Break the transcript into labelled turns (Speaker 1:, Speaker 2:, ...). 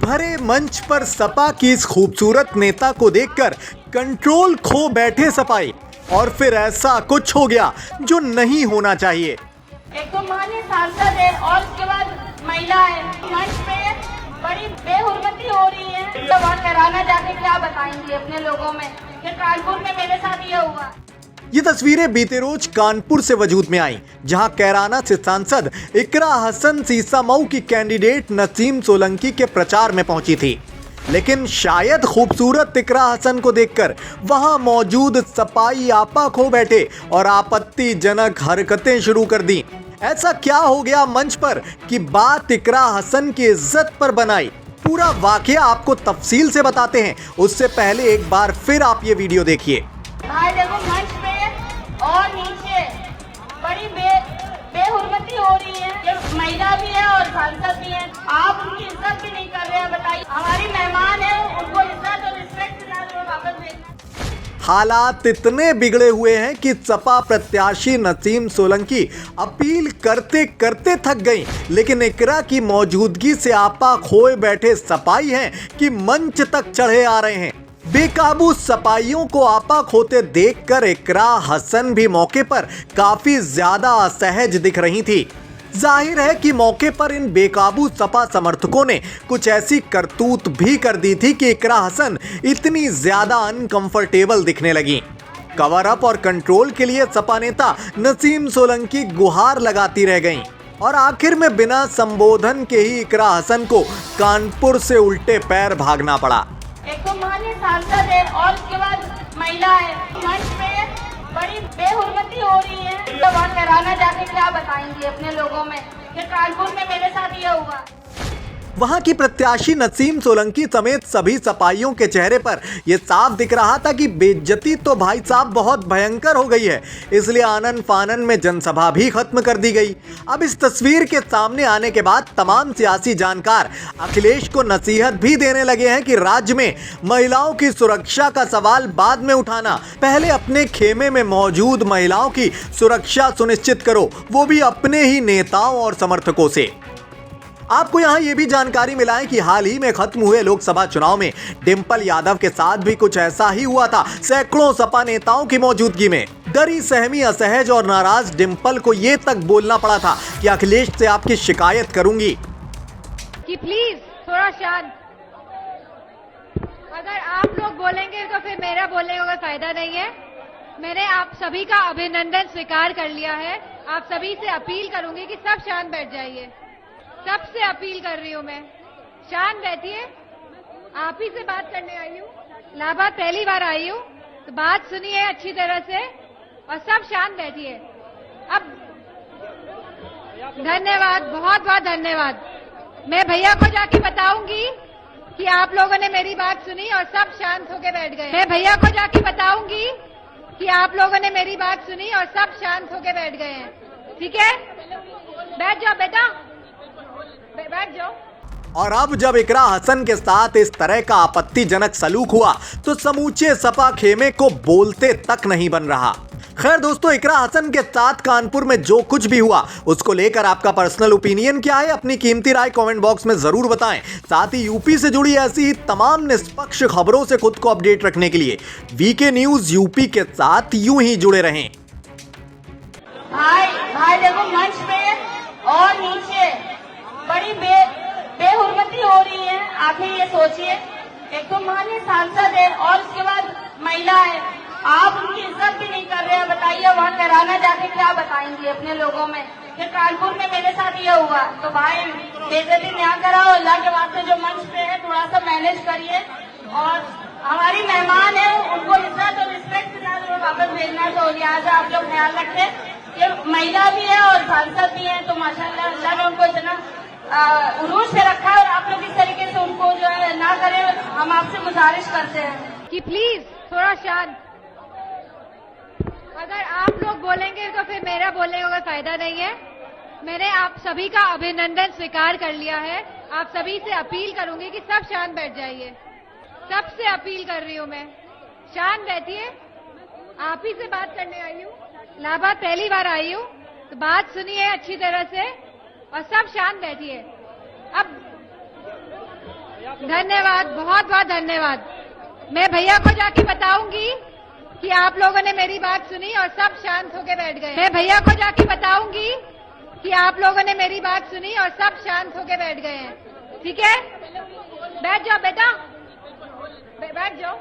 Speaker 1: भरे मंच पर सपा की इस खूबसूरत नेता को देखकर कंट्रोल खो बैठे सपाई और फिर ऐसा कुछ हो गया जो नहीं होना चाहिए।
Speaker 2: एक तो माननीय सांसद है और उसके बाद महिला है, मंच पे बड़ी बेहुरमती हो रही है। तो वहाँ कैराना जाके क्या बताएंगी अपने लोगों में कि कानपुर में मेरे साथ ये हुआ।
Speaker 1: ये तस्वीरें बीते रोज कानपुर से वजूद में आई, जहां कैराना से सांसद इकरा हसन सीसामऊ की कैंडिडेट नसीम सोलंकी के प्रचार में पहुंची थी। लेकिन शायद खूबसूरत इकरा हसन को देखकर वहां मौजूद सपाई आपा खो बैठे और आपत्तिजनक हरकतें शुरू कर दी। ऐसा क्या हो गया मंच पर कि बात इकरा हसन की इज्जत पर बनाई? पूरा वाकया आपको तफसील से बताते हैं, उससे पहले एक बार फिर आप ये वीडियो देखिए।
Speaker 2: भाई देखो, मंच पे और नीचे बड़ी बेहुरमती हो रही है। ये महिला भी है और सांसद भी है, आप उनकी इज्जत भी नहीं कर रहे हैं। बताइए, हमारी मेहमान है, उनको इज्जत और रिस्पेक्ट के साथ वापस भेजना।
Speaker 1: हालात इतने बिगड़े हुए हैं कि सपा प्रत्याशी नसीम सोलंकी अपील करते करते थक गई, लेकिन इकरा की मौजूदगी से आपा खोए बैठे सपाई हैं कि मंच तक चढ़े आ रहे हैं। बेकाबू सपाइयों को आपा खोते देखकर इकरा हसन भी मौके पर काफी ज्यादा असहज दिख रही थी। जाहिर है कि मौके पर इन बेकाबू सपा समर्थकों ने कुछ ऐसी करतूत भी कर दी थी कि इकरा हसन इतनी ज्यादा अनकंफर्टेबल दिखने लगी। कवर अप और कंट्रोल के लिए सपा नेता नसीम सोलंकी गुहार लगाती रह गईं और आखिर में बिना संबोधन के ही इकरा हसन को कानपुर से उल्टे पैर भागना पड़ा।
Speaker 2: एक तो माननीय सांसद है और उसके बाद महिला है, मंच पे बड़ी बेहुरमती हो रही है। तो वहाँ कैराना जाके क्या बताएंगी अपने लोगों में कि कानपुर में मेरे साथ ये हुआ।
Speaker 1: वहां की प्रत्याशी नसीम सोलंकी समेत सभी सपाइयों के चेहरे पर यह साफ दिख रहा था कि बेइज्जती तो भाई साहब बहुत भयंकर हो गई है, इसलिए आनन फानन में जनसभा भी खत्म कर दी गई। अब इस तस्वीर के सामने आने के बाद तमाम सियासी जानकार अखिलेश को नसीहत भी देने लगे हैं कि राज्य में महिलाओं की सुरक्षा का सवाल बाद में उठाना, पहले अपने खेमे में मौजूद महिलाओं की सुरक्षा सुनिश्चित करो, वो भी अपने ही नेताओं और समर्थकों से। आपको यहां यह भी जानकारी मिला है कि हाल ही में खत्म हुए लोकसभा चुनाव में डिंपल यादव के साथ भी कुछ ऐसा ही हुआ था। सैकड़ों सपा नेताओं की मौजूदगी में डरी, सहमी, असहज और नाराज डिंपल को यह तक बोलना पड़ा था कि अखिलेश से आपकी शिकायत करूंगी
Speaker 3: कि प्लीज थोड़ा शांत। अगर आप लोग बोलेंगे तो फिर मेरा बोलने का फायदा नहीं है। मैंने आप सभी का अभिनंदन स्वीकार कर लिया है। आप सभी से अपील करूंगी कि सब शांत बैठ जाइए। सबसे अपील कर रही हूँ मैं, शांत बैठिए। आप ही से बात करने आई हूँ, इलाहाबाद पहली बार आई हूँ, तो बात सुनिए अच्छी तरह से और सब शांत बैठिए। अब धन्यवाद, बहुत बहुत धन्यवाद। मैं भैया को जाके बताऊंगी कि आप लोगों ने मेरी बात सुनी और सब शांत होके बैठ गए। मैं भैया को जाके बताऊंगी कि आप लोगों ने मेरी बात सुनी और सब शांत होके बैठ गए हैं। ठीक है, बैठ जाओ बेटा, बैठ जाओ।
Speaker 1: और अब जब इकरा हसन के साथ इस तरह का आपत्तिजनक सलूक हुआ तो समूचे सपा खेमे को बोलते तक नहीं बन रहा। खैर दोस्तों, इकरा हसन के साथ कानपुर में जो कुछ भी हुआ उसको लेकर आपका पर्सनल ओपिनियन क्या है, अपनी कीमती राय कमेंट बॉक्स में जरूर बताएं। साथ ही यूपी से जुड़ी ऐसी ही तमाम निष्पक्ष खबरों से खुद को अपडेट रखने के लिए वीके न्यूज यूपी के साथ यूं ही जुड़े रहें।
Speaker 2: भाई देखो, मंच पे और नीचे बड़ी बेहुरमती हो रही है। आखिर ये सोचिए, एक तो माननीय सांसद है और उसके बाद महिला है, आप उनकी इज्जत भी नहीं कर रहे हैं। बताइए, वहाँ कैराना जाके क्या बताएंगी अपने लोगों में कि कानपुर में मेरे साथ ये हुआ। तो भाई बेइज्जती ना कराओ, अल्लाह के वास्ते जो मंच पे है थोड़ा सा मैनेज करिए। और हमारी मेहमान है, उनको इज्जत और रिस्पेक्ट के साथ वापस भेजना, तो लिहाजा आप लोग ख्याल रखें। ये महिला भी है और सांसद भी है, तो माशाल्लाह अल्लाह ने उनको इतना उरूज पे रखा है और आप लोग इस तरीके से उनको जो है ना करें, हम आपसे गुजारिश करते हैं
Speaker 3: कि प्लीज थोड़ा शांत। अगर आप लोग बोलेंगे तो फिर मेरा बोलने का फायदा नहीं है। मैंने आप सभी का अभिनंदन स्वीकार कर लिया है। आप सभी से अपील करूंगी कि सब शांत बैठ जाइए। सबसे अपील कर रही हूँ मैं, शांत बैठिए। आप ही से बात करने आई हूँ, इलाहाबाद पहली बार आई हूँ, तो बात सुनिए अच्छी तरह से और सब शांत बैठिए। अब धन्यवाद, बहुत बहुत धन्यवाद। मैं भैया को जाके बताऊंगी कि आप लोगों ने मेरी बात सुनी और सब शांत होके बैठ गए। मैं भैया को जाके बताऊंगी कि आप लोगों ने मेरी बात सुनी और सब शांत होके बैठ गए हैं। ठीक है, बैठ जाओ बेटा, बैठ जाओ।